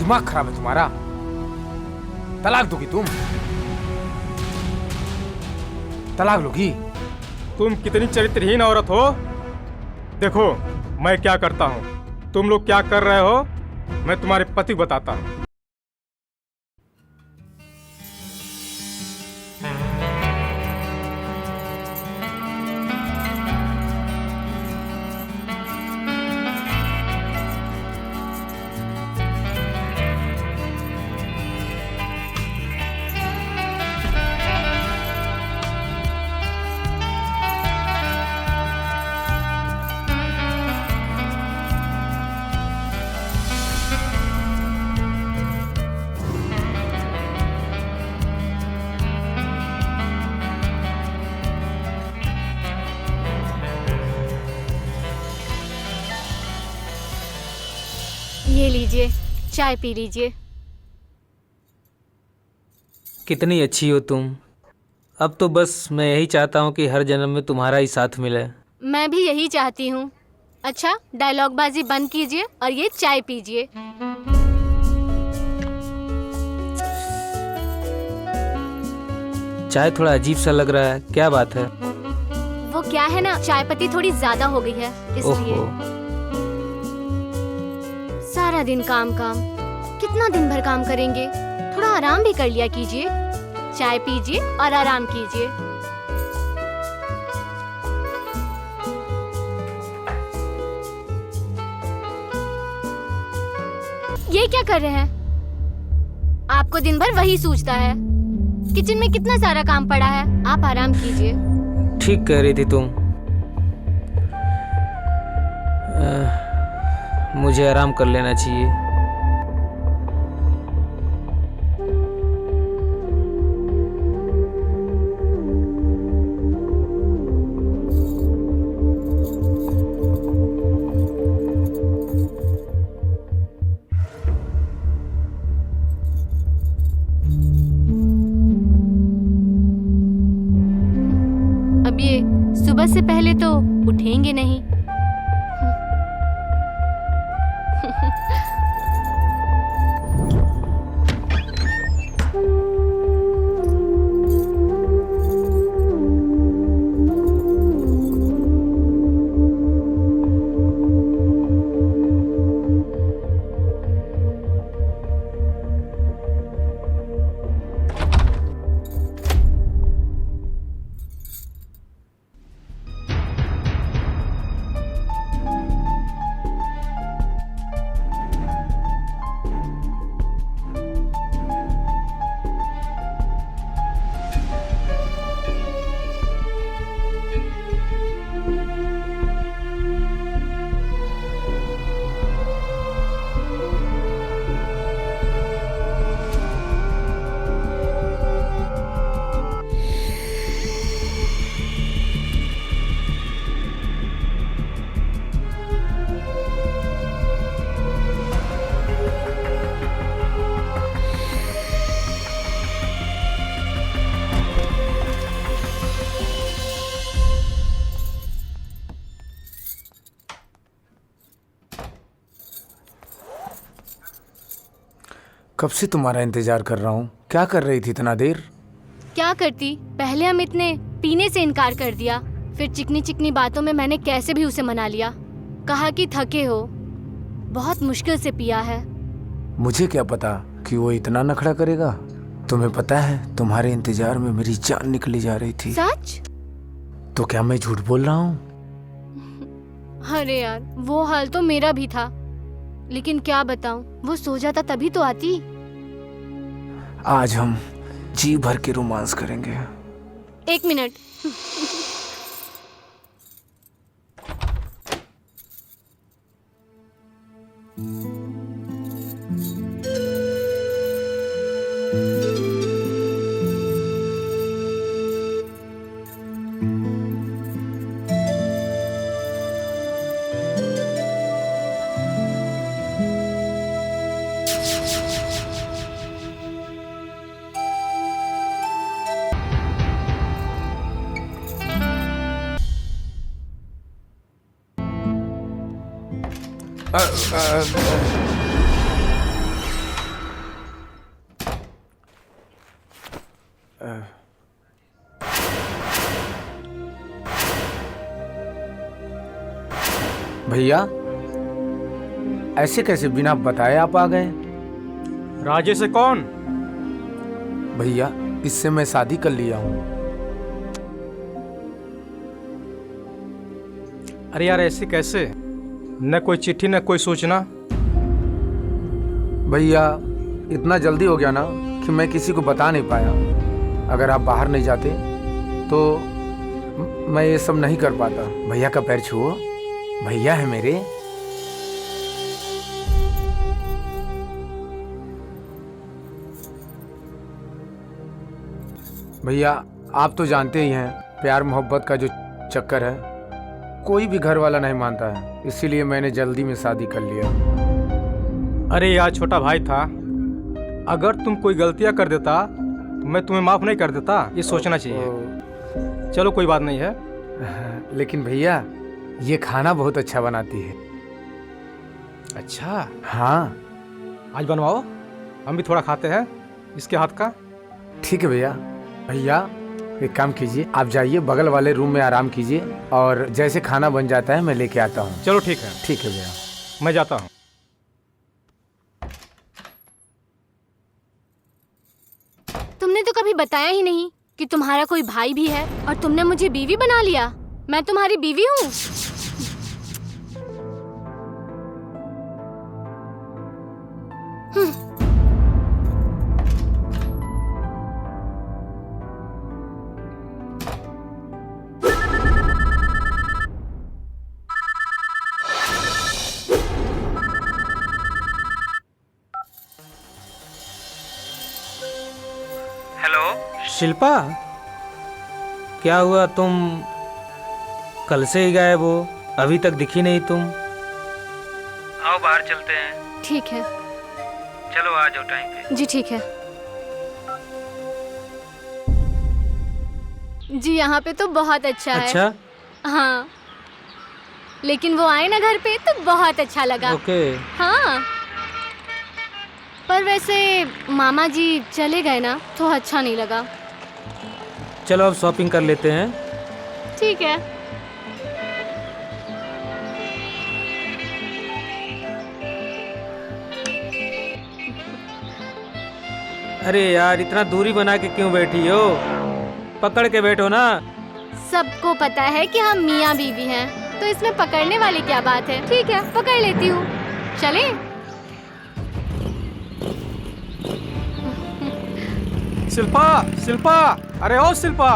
दिमाग खराब है तुम्हारा? तलाक दोगी तुम? तलाक लोगी? तुम कितनी चरित्रहीन औरत हो। देखो मैं क्या करता हूँ, तुम लोग क्या कर रहे हो मैं तुम्हारे पति को बताता हूँ। ये लीजिए, चाय पी लीजिए। कितनी अच्छी हो तुम। अब तो बस मैं यही चाहता हूँ कि हर जन्म में तुम्हारा ही साथ मिले। मैं भी यही चाहती हूँ। अच्छा, डायलॉगबाजी बंद कीजिए और ये चाय पीजिए। चाय थोड़ा अजीब सा लग रहा है, क्या बात है? वो क्या है ना, चाय पत्ती थोड़ी ज्यादा हो गई है इसलिए। ओहो। सारा दिन काम काम, कितना दिन भर काम करेंगे, थोड़ा आराम भी कर लिया कीजिए। चाय पीजिए और आराम कीजिए। ये क्या कर रहे हैं? आपको दिन भर वही सूझता है। किचन में कितना सारा काम पड़ा है, आप आराम कीजिए। ठीक कह रही थी तुम। मुझे आराम कर लेना चाहिए। अब ये सुबह से पहले तो उठेंगे नहीं। कब से तुम्हारा इंतजार कर रहा हूँ। क्या कर रही थी इतना देर? क्या करती, पहले अमित ने पीने से इनकार कर दिया, फिर चिकनी चिकनी बातों में मैंने कैसे भी उसे मना लिया। कहा कि थके हो, बहुत मुश्किल से पिया है। मुझे क्या पता कि वो इतना नखरा करेगा। तुम्हें पता है तुम्हारे इंतजार में मेरी जान निकली जा रही थी। सच? तो क्या मैं झूठ बोल रहा हूँ? अरे यार, वो हाल तो मेरा भी था, लेकिन क्या बताऊं, वो सो जाता तभी तो आती। आज हम जी भर के रोमांस करेंगे। एक मिनट। भैया, ऐसे कैसे बिना बताए आप आ गए? राजेश है कौन? भैया, इससे मैं शादी कर लिया हूँ। अरे यार ऐसे कैसे? न कोई चिट्ठी न कोई सूचना। भैया, इतना जल्दी हो गया ना कि मैं किसी को बता नहीं पाया। अगर आप बाहर नहीं जाते तो मैं ये सब नहीं कर पाता। भैया का पैर छुओ, भैया है मेरे। भैया, आप तो जानते ही हैं प्यार मोहब्बत का जो चक्कर है, कोई भी घर वाला नहीं मानता है, इसीलिए मैंने जल्दी में शादी कर लिया। अरे यार छोटा भाई था, अगर तुम कोई गलतियां कर देता तो मैं तुम्हें माफ नहीं कर देता, ये सोचना चाहिए। चलो कोई बात नहीं है। लेकिन भैया, ये खाना बहुत अच्छा बनाती है। अच्छा, हाँ। आज बनवाओ, हम भी थोड़ा खाते हैं इसके हाथ का। ठीक है भैया। भैया, एक काम कीजिए, आप जाइए बगल वाले रूम में आराम कीजिए और जैसे खाना बन जाता है मैं लेके आता हूँ। चलो ठीक है। ठीक है भैया, मैं जाता हूँ। तुमने तो कभी बताया ही नहीं कि तुम्हारा कोई भाई भी है और तुमने मुझे बीवी बना लिया। मैं तुम्हारी बीवी हूँ। शिल्पा, क्या हुआ? तुम कल से ही गायब हो, अभी तक दिखी नहीं तुम। आओ बाहर चलते हैं। ठीक है। चलो आ जाओ टाइम पे। जी ठीक है। जी यहाँ पे तो बहुत अच्छा है। अच्छा? हाँ, लेकिन वो आए ना घर पे तो बहुत अच्छा लगा। ओके। हाँ, पर वैसे मामा जी चले गए ना तो अच्छा नहीं लगा। चलो अब शॉपिंग कर लेते हैं। ठीक है। अरे यार, इतना दूरी बना के क्यों बैठी हो? पकड़ के बैठो ना। सबको पता है कि हम मियाँ बीवी हैं, तो इसमें पकड़ने वाली क्या बात है? ठीक है, पकड़ लेती हूँ। चले? शिल्पा, शिल्पा, अरे ओ शिल्पा।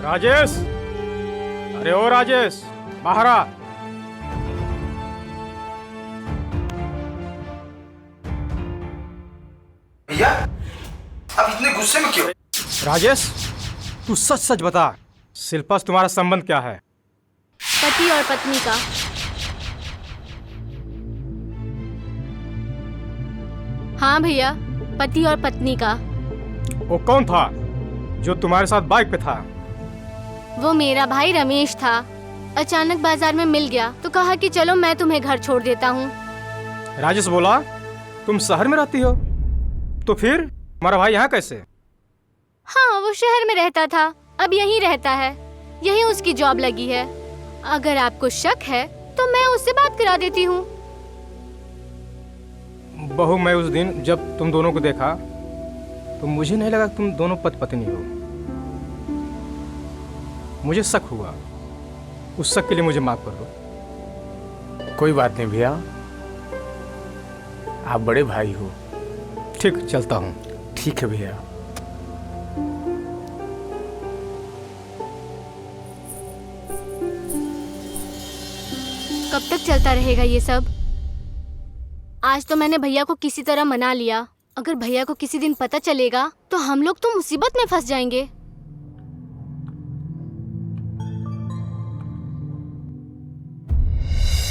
राजेश, अरे ओ राजेश, बाहर आ। भैया, आप इतने गुस्से में क्यों? राजेश, तू सच सच बता, शिल्पा से तुम्हारा संबंध क्या है? पति और पत्नी का। हाँ भैया, पति और पत्नी का। वो कौन था जो तुम्हारे साथ बाइक पे था? वो मेरा भाई रमेश था। अचानक बाजार में मिल गया तो कहा कि चलो मैं तुम्हें घर छोड़ देता हूँ। राजेश बोला तुम शहर में रहती हो, तो फिर तुम्हारा भाई यहाँ कैसे? हाँ, वो शहर में रहता था, अब यहीं रहता है। यहीं उसकी जॉब लगी है। अगर आपको शक है तो मैं उससे बात करा देती हूँ। बहू, मैं उस दिन जब तुम दोनों को देखा तो मुझे नहीं लगा तुम दोनों पति पत्नी हो। मुझे शक हुआ। उस शक के लिए मुझे माफ कर दो। कोई बात नहीं भैया, आप बड़े भाई हो। ठीक, चलता हूँ। ठीक है भैया। कब तक चलता रहेगा ये सब? आज तो मैंने भैया को किसी तरह मना लिया। अगर भैया को किसी दिन पता चलेगा तो हम लोग तो मुसीबत में फंस जाएंगे।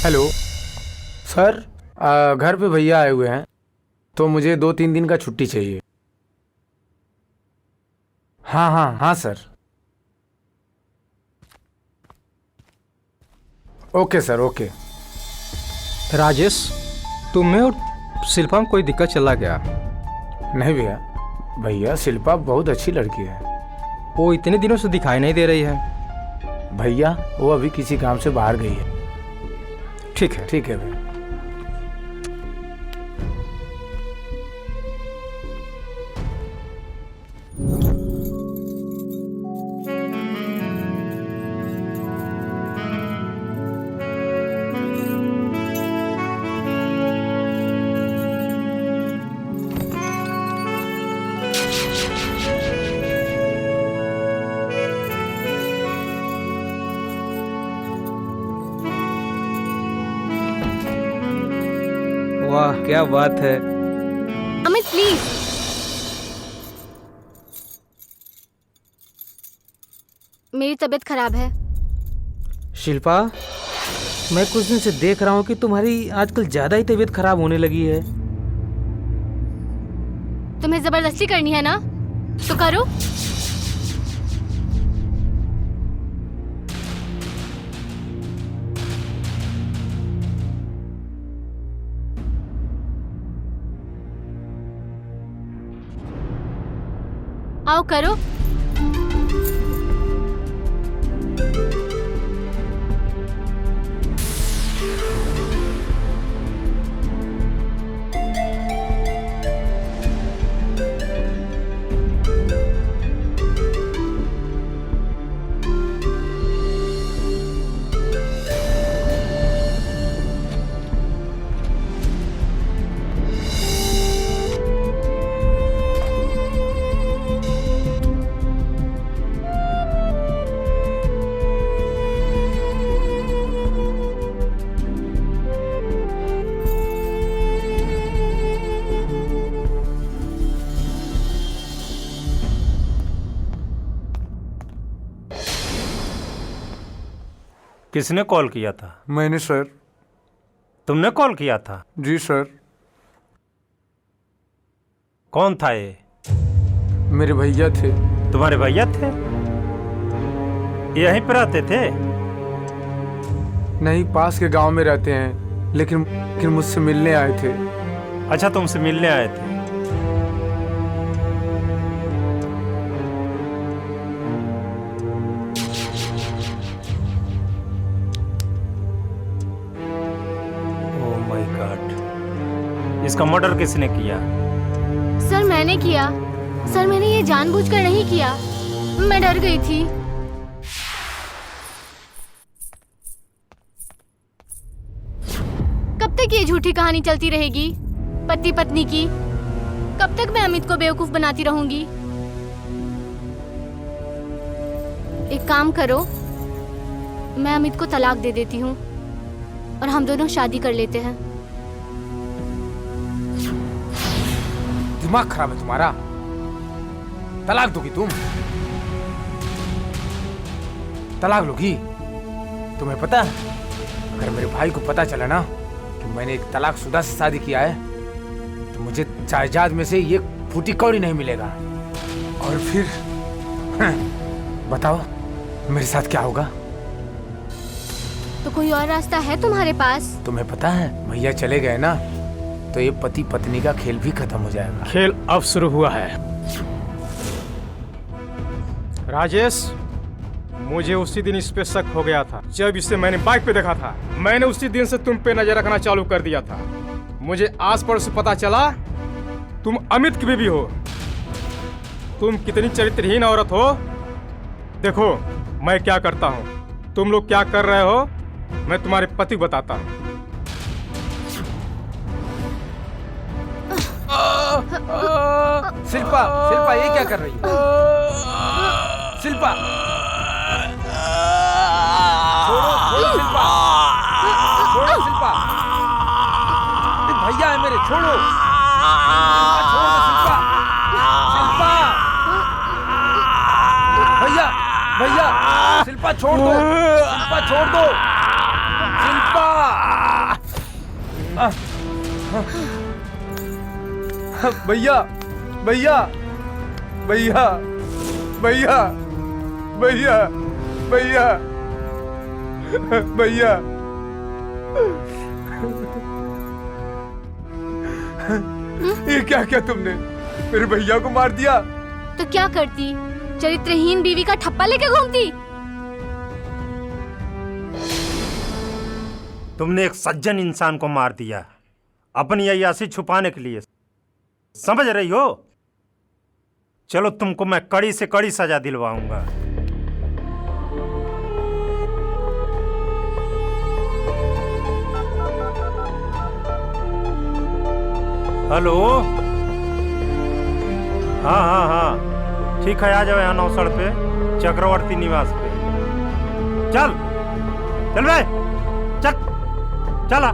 हेलो सर, घर पे भैया आए हुए हैं तो मुझे 2-3 दिन का छुट्टी चाहिए। हाँ हाँ हाँ sir. Okay sir, okay. Rajesh, तुम्हें और शिल्पा में कोई दिक्कत चला गया? नहीं भैया, भैया शिल्पा बहुत अच्छी लड़की है। वो इतने दिनों से दिखाई नहीं दे रही है। भैया वो अभी किसी काम से बाहर गई है। ठीक है। ठीक है भैया। वाह क्या बात है। अमित प्लीज। मेरी तबीयत खराब है। शिल्पा, मैं कुछ दिन से देख रहा हूँ कि तुम्हारी आजकल ज्यादा ही तबीयत खराब होने लगी है। तुम्हें जबरदस्ती करनी है ना, तो करो। आओ करो। किसने कॉल किया था? मैंने सर। तुमने कॉल किया था? जी सर। कौन था ये? मेरे भैया थे। तुम्हारे भैया थे? यहीं पर रहते थे? नहीं, पास के गांव में रहते हैं, लेकिन मुझसे मिलने आए थे। अच्छा, तुमसे मिलने आए थे। ओह माय गॉड, इसका मर्डर किसने किया? सर मैंने किया। सर मैंने ये जानबूझकर नहीं किया, मैं डर गई थी। कब तक ये झूठी कहानी चलती रहेगी पति पत्नी की? कब तक मैं अमित को बेवकूफ बनाती रहूंगी? एक काम करो, मैं अमित को तलाक दे देती हूँ और हम दोनों शादी कर लेते हैं। दिमाग खराब है तुम्हारा? तलाक दोगी तुम? तलाक लोगी? तुम्हें पता है, अगर मेरे भाई को पता चला ना कि मैंने एक तलाकशुदा से शादी किया है, तो मुझे जायदाद में से ये फूटी कौड़ी नहीं मिलेगा। और फिर बताओ मेरे साथ क्या होगा? तो कोई और रास्ता है तुम्हारे पास? तुम्हें पता है, भैया चले गए ना तो ये पति पत्नी का खेल भी खत्म हो जाएगा। खेल अब शुरू हुआ है। राजेश, मुझे उसी दिन इस पे शक हो गया था जब इसे मैंने बाइक पे देखा था। मैंने उसी दिन से तुम पे नजर रखना चालू कर दिया था। मुझे आस पड़ोस से पता चला तुम अमित की बीवी हो। तुम कितनी चरित्रहीन औरत हो। देखो मैं क्या करता हूँ, तुम लोग क्या कर रहे हो मैं तुम्हारे पति को बताता हूँ। शिल्पा, शिल्पा ये क्या कर रही है? शिल्पा, छोड़ो, छोड़ो शिल्पा, छोड़ो शिल्पा। ये भैया है मेरे, छोड़ो। छोड़ो दो शिल्पा, शिल्पा। भैया, भैया, शिल्पा छोड़ दो, शिल्पा छोड़ दो, शिल्पा। भैया, भैया, भैया, भैया, भैया, भैया, भैया। ये क्या किया तुमने? मेरे भैया को मार दिया। तो क्या करती? चरित्रहीन बीवी का ठप्पा लेके घूमती। तुमने एक सज्जन इंसान को मार दिया अपनी अय्यासी छुपाने के लिए, समझ रही हो? चलो तुमको मैं कड़ी से कड़ी सजा दिलवाऊंगा। हेलो, हाँ हाँ हाँ ठीक है, आ जाओ यहाँ नौसड़ पे, चक्रवर्ती निवास पे। चल चल भाई, चल चला।